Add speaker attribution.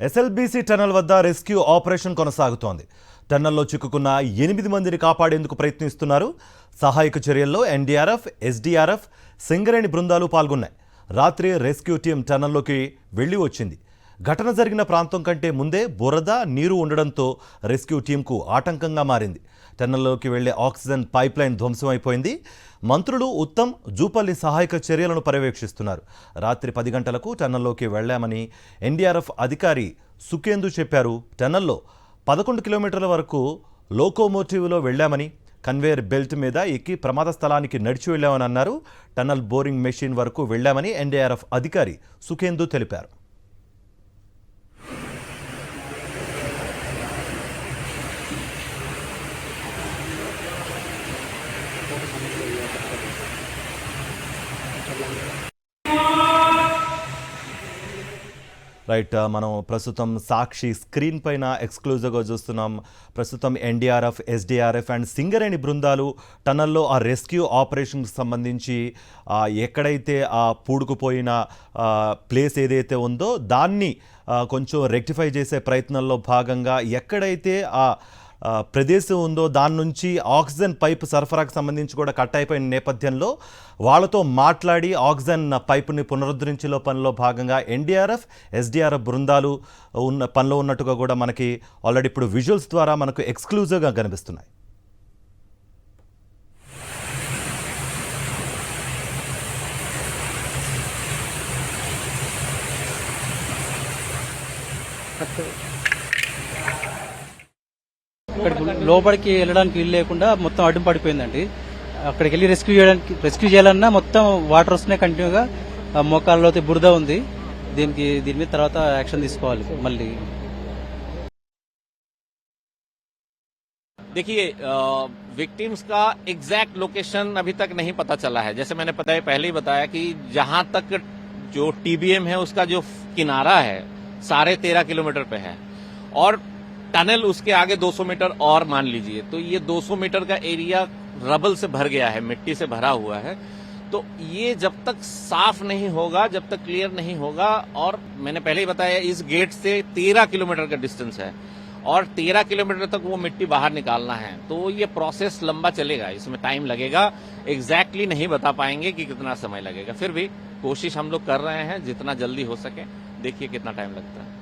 Speaker 1: SLBC tunnel వద్ద rescue operation కొనసాగుతోంది. టన్నల్లో చిక్కుకున్న 8 మందిని కాపాడేందుకు ప్రయత్నిస్తున్నారు. సహాయక చర్యల్లో ఎన్డీఆర్ఎఫ్, ఎస్డీఆర్ఎఫ్, సింగరేణి బృందాలు పాల్గొన్నాయి. రాత్రి రెస్క్యూ టీం టన్నల్లోకి వెళ్లి వచ్చింది. ఘటన జరిగిన ప్రాంతం కంటే ముందే బురద, నీరు ఉండడంతో రెస్క్యూ టీంకు ఆటంకంగా మారింది. టన్నల్లోకి వెళ్లే ఆక్సిజన్ పైప్లైన్ ధ్వంసమైపోయింది. మంత్రులు ఉత్తమ్, జూపల్లి సహాయక చర్యలను పర్యవేక్షిస్తున్నారు. రాత్రి 10 గంటలకు టన్నల్లోకి వెళ్లామని ఎన్డీఆర్ఎఫ్ అధికారి సుకేందు చెప్పారు. టన్నల్లో 11 కిలోమీటర్ల వరకు లోకోమోటివ్లో వెళ్లామని, కన్వేయర్ బెల్ట్ మీద ఎక్కి ప్రమాద స్థలానికి నడిచి వెళ్లామని అన్నారు. టన్నల్ బోరింగ్ మెషిన్ వరకు వెళ్లామని ఎన్డీఆర్ఎఫ్ అధికారి సుకేందు తెలిపారు. రైట్, మనం ప్రస్తుతం సాక్షి స్క్రీన్ పైన ఎక్స్క్లూజివ్గా చూస్తున్నాం. ప్రస్తుతం ఎన్డీఆర్ఎఫ్, ఎస్డీఆర్ఎఫ్ అండ్ సింగరేణి బృందాలు టన్నల్లో ఆ రెస్క్యూ ఆపరేషన్కి సంబంధించి ఎక్కడైతే ఆ పూడుకుపోయిన ప్లేస్ ఏదైతే ఉందో దాన్ని కొంచెం రెక్టిఫై చేసే ప్రయత్నంలో భాగంగా ఎక్కడైతే ఆ ప్రదేశం ఉందో దాని నుంచి ఆక్సిజన్ పైప్ సరఫరాకు సంబంధించి కూడా కట్ అయిపోయిన నేపథ్యంలో వాళ్ళతో మాట్లాడి ఆక్సిజన్ పైపుని పునరుద్ధరించే పనిలో భాగంగా ఎన్డీఆర్ఎఫ్, ఎస్డీఆర్ఎఫ్ బృందాలు పనిలో ఉన్నట్టుగా కూడా మనకి ఆల్రెడీ ఇప్పుడు విజువల్స్ ద్వారా మనకు ఎక్స్క్లూజివ్గా కనిపిస్తున్నాయి.
Speaker 2: అక్కడికి లోపలికి వెళ్ళడానికి వీలు లేకుండా మొత్తం అడ్డు పడిపోయిందండి. అక్కడికి వెళ్ళి రెస్క్యూ చేయాలన్నా మొత్తం వాటర్ వస్తున్నాయి కంటిన్యూగా. మోకాళ్ళలో బురద ఉంది. దీని మీద తర్వాత యాక్షన్ తీసుకోవాలి. మళ్ళీ
Speaker 3: देखिए, विक्टिम्स का एग्जैक्ट लोकेशन अभी तक नहीं पता चला है. जैसे मैंने पहले ही बताया कि जहां तक जो टीबीएम है उसका जो किनारा है 13.5 किलोमीटर पे है और टनल उसके आगे 200 मीटर और मान लीजिए, तो ये 200 मीटर का एरिया रबल से भर गया है, मिट्टी से भरा हुआ है. तो ये जब तक साफ नहीं होगा, जब तक क्लियर नहीं होगा, और मैंने पहले ही बताया इस गेट से 13 किलोमीटर का डिस्टेंस है और 13 किलोमीटर तक वो मिट्टी बाहर निकालना है, तो ये प्रोसेस लंबा चलेगा, इसमें टाइम लगेगा. एग्जैक्टली नहीं बता पाएंगे कि कितना समय लगेगा. फिर भी कोशिश हम लोग कर रहे हैं जितना जल्दी हो सके. देखिए कितना टाइम लगता है.